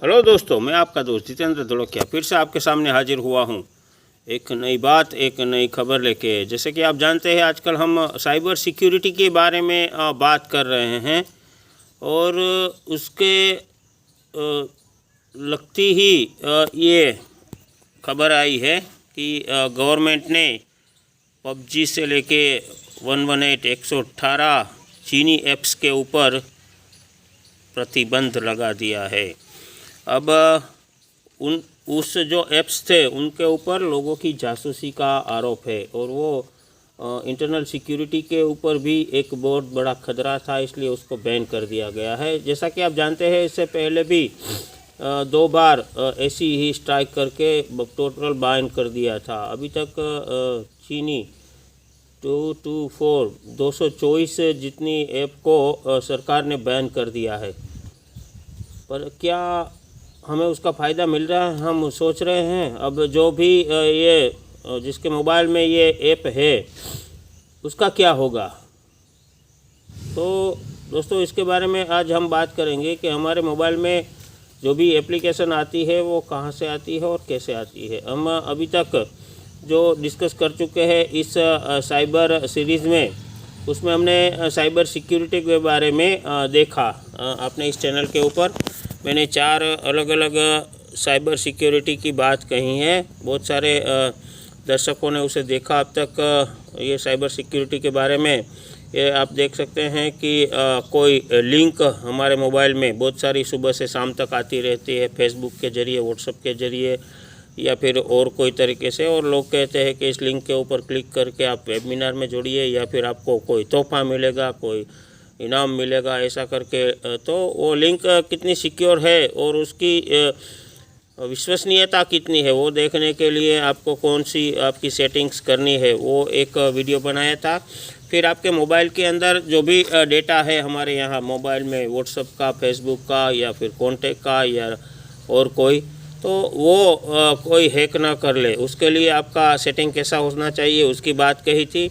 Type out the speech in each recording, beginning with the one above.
Hello दोस्तों, मैं आपका दोस्त जितेंद्र धड़ोकिया फिर से आपके सामने हाजिर हुआ हूँ एक नई बात, एक नई खबर लेके। जैसे कि आप जानते हैं, आजकल हम साइबर सिक्योरिटी के बारे में बात कर रहे हैं और उसके लगती ही ये खबर आई है कि गवर्नमेंट ने पबजी से लेके 118 118 चीनी ऐप्स के ऊपर प्रतिबंध लगा दिया है। अब उस जो ऐप्स थे उनके ऊपर लोगों की जासूसी का आरोप है और वो इंटरनल सिक्योरिटी के ऊपर भी एक बहुत बड़ा खतरा था, इसलिए उसको बैन कर दिया गया है। जैसा कि आप जानते हैं, इससे पहले भी 2 बार ऐसी ही स्ट्राइक करके टोटल बैन कर दिया था। अभी तक चीनी 224 जितनी ऐप को सरकार ने बैन कर दिया है, पर क्या हमें उसका फ़ायदा मिल रहा है, हम सोच रहे हैं। अब जो भी ये जिसके मोबाइल में ये ऐप है उसका क्या होगा। तो दोस्तों, इसके बारे में आज हम बात करेंगे कि हमारे मोबाइल में जो भी एप्लीकेशन आती है वो कहाँ से आती है और कैसे आती है। हम अभी तक जो डिस्कस कर चुके हैं इस साइबर सीरीज़ में, उसमें हमने साइबर सिक्योरिटी के बारे में देखा। आपने इस चैनल के ऊपर मैंने 4 अलग अलग साइबर सिक्योरिटी की बात कही है। बहुत सारे दर्शकों ने उसे देखा अब तक। ये साइबर सिक्योरिटी के बारे में ये आप देख सकते हैं कि कोई लिंक हमारे मोबाइल में बहुत सारी सुबह से शाम तक आती रहती है, फेसबुक के ज़रिए, व्हाट्सएप के ज़रिए या फिर और कोई तरीके से। और लोग कहते हैं कि इस लिंक के ऊपर क्लिक करके आप वेबिनार में जुड़िए या फिर आपको कोई तोहफा मिलेगा, कोई इनाम मिलेगा, ऐसा करके। तो वो लिंक कितनी सिक्योर है और उसकी विश्वसनीयता कितनी है, वो देखने के लिए आपको कौन सी आपकी सेटिंग्स करनी है, वो एक वीडियो बनाया था। फिर आपके मोबाइल के अंदर जो भी डेटा है हमारे यहाँ मोबाइल में, व्हाट्सएप का, फेसबुक का या फिर कॉन्टैक्ट का या और कोई, तो वो कोई हैक ना कर ले, उसके लिए आपका सेटिंग कैसा होना चाहिए उसकी बात कही थी।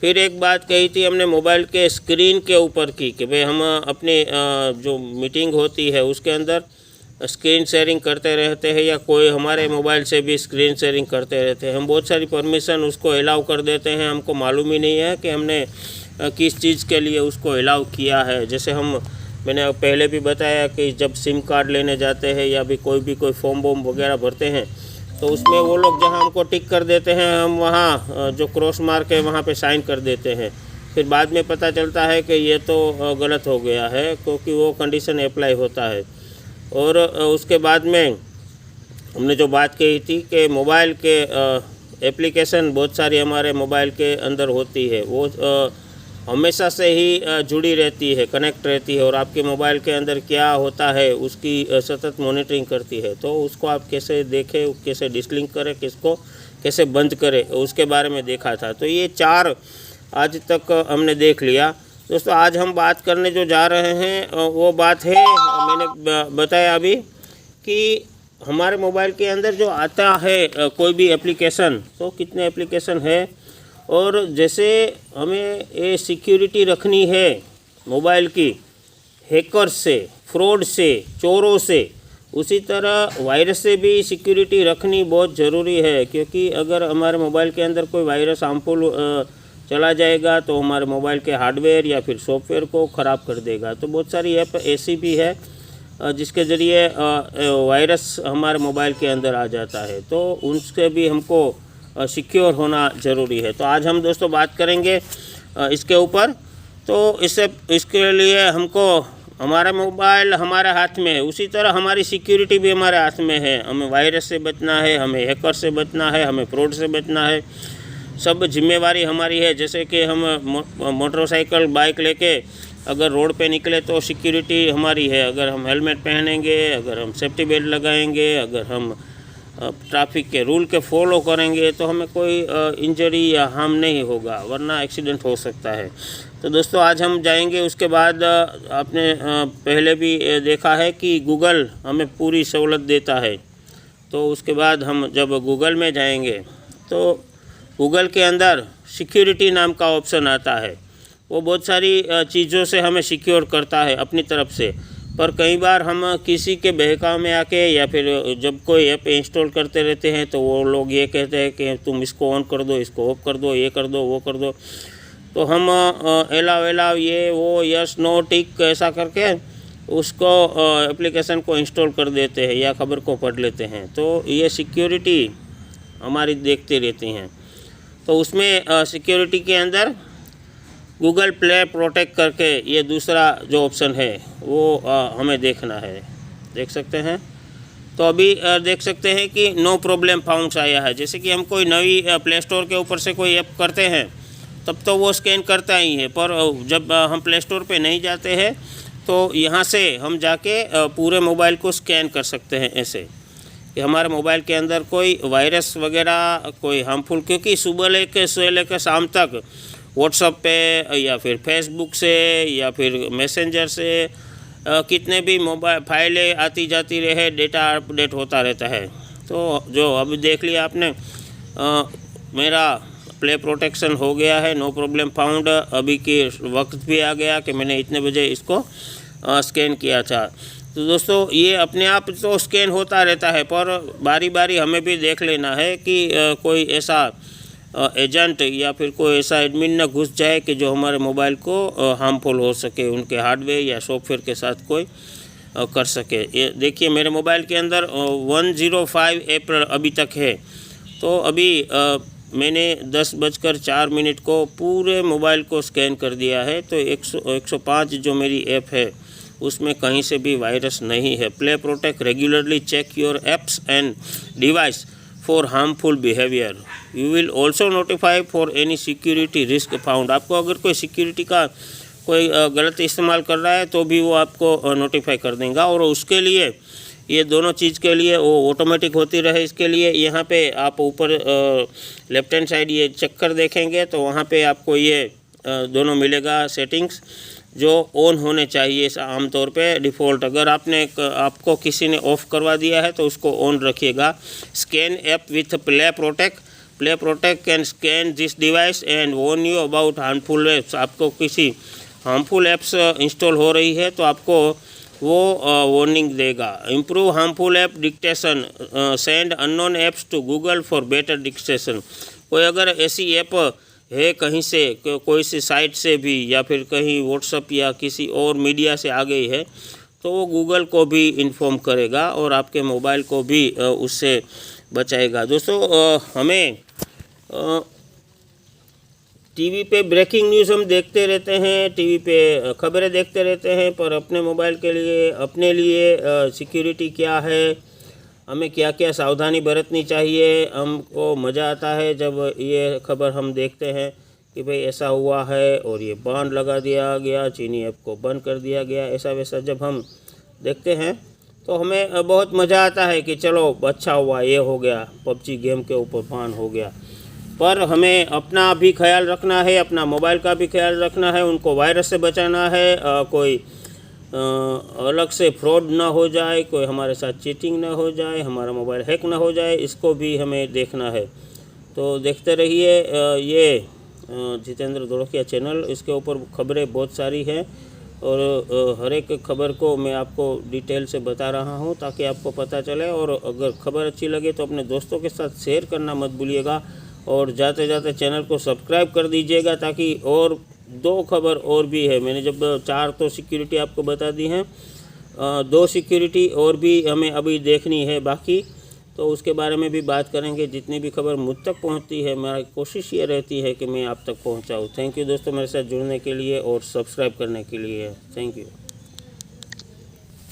फिर एक बात कही थी हमने मोबाइल के स्क्रीन के ऊपर की कि भाई हम अपने जो मीटिंग होती है उसके अंदर स्क्रीन शेयरिंग करते रहते हैं या कोई हमारे मोबाइल से भी स्क्रीन शेयरिंग करते रहते हैं। हम बहुत सारी परमिशन उसको अलाउ कर देते हैं, हमको मालूम ही नहीं है कि हमने किस चीज़ के लिए उसको अलाउ किया है। जैसे मैंने पहले भी बताया कि जब सिम कार्ड लेने जाते हैं या भी कोई फॉर्म वॉर्म वगैरह भरते हैं तो उसमें वो लोग जहाँ हमको टिक कर देते हैं, हम वहाँ जो क्रॉस मार्क है वहाँ पे साइन कर देते हैं। फिर बाद में पता चलता है कि ये तो गलत हो गया है, क्योंकि वो कंडीशन अप्लाई होता है। और उसके बाद में हमने जो बात कही थी कि मोबाइल के एप्लीकेशन बहुत सारी हमारे मोबाइल के अंदर होती है, वो हमेशा से ही जुड़ी रहती है, कनेक्ट रहती है और आपके मोबाइल के अंदर क्या होता है उसकी सतत मॉनिटरिंग करती है। तो उसको आप कैसे देखें, कैसे डिसलिंक करें, किसको कैसे बंद करें, उसके बारे में देखा था। तो ये 4 आज तक हमने देख लिया। दोस्तों, आज हम बात करने जो जा रहे हैं वो बात है, मैंने बताया अभी कि हमारे मोबाइल के अंदर जो आता है कोई भी एप्लीकेशन, तो कितने एप्लीकेशन है और जैसे हमें ये सिक्योरिटी रखनी है मोबाइल की हैकर से, फ्रॉड से, चोरों से, उसी तरह वायरस से भी सिक्योरिटी रखनी बहुत ज़रूरी है। क्योंकि अगर हमारे मोबाइल के अंदर कोई वायरस हार्मफुल चला जाएगा तो हमारे मोबाइल के हार्डवेयर या फिर सॉफ्टवेयर को ख़राब कर देगा। तो बहुत सारी ऐप ऐसी भी है जिसके ज़रिए वायरस हमारे मोबाइल के अंदर आ जाता है, तो उनसे भी हमको सिक्योर होना ज़रूरी है। तो आज हम दोस्तों बात करेंगे इसके ऊपर। तो इसके लिए हमको हमारा मोबाइल हमारे हाथ में है, उसी तरह हमारी सिक्योरिटी भी हमारे हाथ में है। हमें वायरस से बचना है, हमें हैकर से बचना है, हमें फ्रॉड से बचना है, सब जिम्मेवारी हमारी है। जैसे कि हम मोटरसाइकिल, बाइक लेके अगर रोड पे निकले तो सिक्योरिटी हमारी है। अगर हम हेलमेट पहनेंगे, अगर हम सेफ्टी बेल्ट लगाएंगे, अगर हम ट्रैफिक के रूल के फॉलो करेंगे तो हमें कोई इंजरी या हार्म नहीं होगा, वरना एक्सीडेंट हो सकता है। तो दोस्तों, आज हम जाएंगे। उसके बाद आपने पहले भी देखा है कि गूगल हमें पूरी सहूलत देता है। तो उसके बाद हम जब गूगल में जाएंगे तो गूगल के अंदर सिक्योरिटी नाम का ऑप्शन आता है। वो बहुत सारी चीज़ों से हमें सिक्योर करता है अपनी तरफ से। पर कई बार हम किसी के बहकावे में आके या फिर जब कोई ऐप इंस्टॉल करते रहते हैं तो वो लोग ये कहते हैं कि तुम इसको ऑन कर दो, इसको ऑफ कर दो, ये कर दो, वो कर दो। तो हम अलाव ये वो यस नो टिक ऐसा करके उसको एप्लीकेशन को इंस्टॉल कर देते हैं या ख़बर को पढ़ लेते हैं। तो ये सिक्योरिटी हमारी देखते रहती हैं। तो उसमें सिक्योरिटी के अंदर गूगल प्ले प्रोटेक्ट करके ये दूसरा जो ऑप्शन है वो हमें देखना है। देख सकते हैं। तो अभी देख सकते हैं कि नो प्रॉब्लम फाउंड आया है। जैसे कि हम कोई नई प्ले स्टोर के ऊपर से कोई ऐप करते हैं तब तो वो स्कैन करता ही है, पर जब हम प्ले स्टोर पे नहीं जाते हैं तो यहाँ से हम जाके पूरे मोबाइल को स्कैन कर सकते हैं ऐसे कि हमारे मोबाइल के अंदर कोई वायरस वगैरह कोई हार्मफुल, क्योंकि सुबह से लेकर शाम तक व्हाट्सएप पे या फिर फेसबुक से या फिर मैसेंजर से कितने भी मोबाइल फाइलें आती जाती रहे, डेटा अपडेट होता रहता है। तो जो अभी देख लिया आपने, मेरा प्ले प्रोटेक्शन हो गया है, नो प्रॉब्लम फाउंड। अभी के वक्त भी आ गया कि मैंने इतने बजे इसको स्कैन किया था। तो दोस्तों ये अपने आप तो स्कैन होता रहता है, पर बारी बारी हमें भी देख लेना है कि कोई ऐसा एजेंट या फिर कोई ऐसा एडमिन न घुस जाए कि जो हमारे मोबाइल को हार्मफुल हो सके, उनके हार्डवेयर या सॉफ्टवेयर के साथ कोई कर सके। ये देखिए मेरे मोबाइल के अंदर 105 ऐप अभी तक है। तो अभी मैंने 10:04 को पूरे मोबाइल को स्कैन कर दिया है। तो 105 जो मेरी ऐप है उसमें कहीं से भी वायरस नहीं है। Play Protect regularly check your apps and device for harmful behaviour. You will also notify for any security risk found. आपको अगर कोई सिक्योरिटी का कोई गलत इस्तेमाल कर रहा है तो भी वो आपको नोटिफाई कर देगा। और उसके लिए ये दोनों चीज़ के लिए वो ऑटोमेटिक होती रहे, इसके लिए यहाँ पे आप ऊपर लेफ्ट हैंड साइड ये चक्कर देखेंगे तो वहाँ पे आपको ये दोनों मिलेगा सेटिंग्स जो ऑन होने चाहिए आमतौर पे डिफ़ॉल्ट। अगर आपको किसी ने ऑफ़ करवा दिया है तो उसको ऑन रखिएगा। Scan app with play protect can scan this device and Warne you about harmful apps. आपको किसी हार्मफुल ऐप्स इंस्टॉल हो रही है तो आपको वो वार्निंग देगा। Improve harmful app detection, send unknown apps to Google for better detection. कोई अगर ऐसी ऐप है कहीं से कोई सी साइट से भी या फिर कहीं व्हाट्सएप या किसी और मीडिया से आ गई है तो वो गूगल को भी इन्फॉर्म करेगा और आपके मोबाइल को भी उससे बचाएगा। दोस्तों हमें टीवी पे ब्रेकिंग न्यूज़ हम देखते रहते हैं, टीवी पे खबरें देखते रहते हैं, पर अपने मोबाइल के लिए अपने लिए सिक्योरिटी क्या है, हमें क्या क्या सावधानी बरतनी चाहिए। हमको मज़ा आता है जब ये खबर हम देखते हैं कि भाई ऐसा हुआ है और ये बांध लगा दिया गया, चीनी ऐप को बंद कर दिया गया, ऐसा वैसा जब हम देखते हैं तो हमें बहुत मज़ा आता है कि चलो अच्छा हुआ, ये हो गया, पबजी गेम के ऊपर बान हो गया। पर हमें अपना भी ख्याल रखना है, अपना मोबाइल का भी ख्याल रखना है, उनको वायरस से बचाना है, कोई अलग से फ्रॉड ना हो जाए, कोई हमारे साथ चीटिंग ना हो जाए, हमारा मोबाइल हैक ना हो जाए, इसको भी हमें देखना है। तो देखते रहिए ये जितेंद्र धोड़किया चैनल, इसके ऊपर खबरें बहुत सारी हैं और हर एक खबर को मैं आपको डिटेल से बता रहा हूं ताकि आपको पता चले। और अगर खबर अच्छी लगे तो अपने दोस्तों के साथ शेयर करना मत भूलिएगा और जाते जाते चैनल को सब्सक्राइब कर दीजिएगा ताकि और 2 खबर और भी है। मैंने जब 4 तो सिक्योरिटी आपको बता दी हैं, 2 सिक्योरिटी और भी हमें अभी देखनी है बाकी, तो उसके बारे में भी बात करेंगे। जितनी भी खबर मुझ तक पहुंचती है मेरी कोशिश ये रहती है कि मैं आप तक पहुंचाऊं। थैंक यू दोस्तों मेरे साथ जुड़ने के लिए और सब्सक्राइब करने के लिए। Thank you.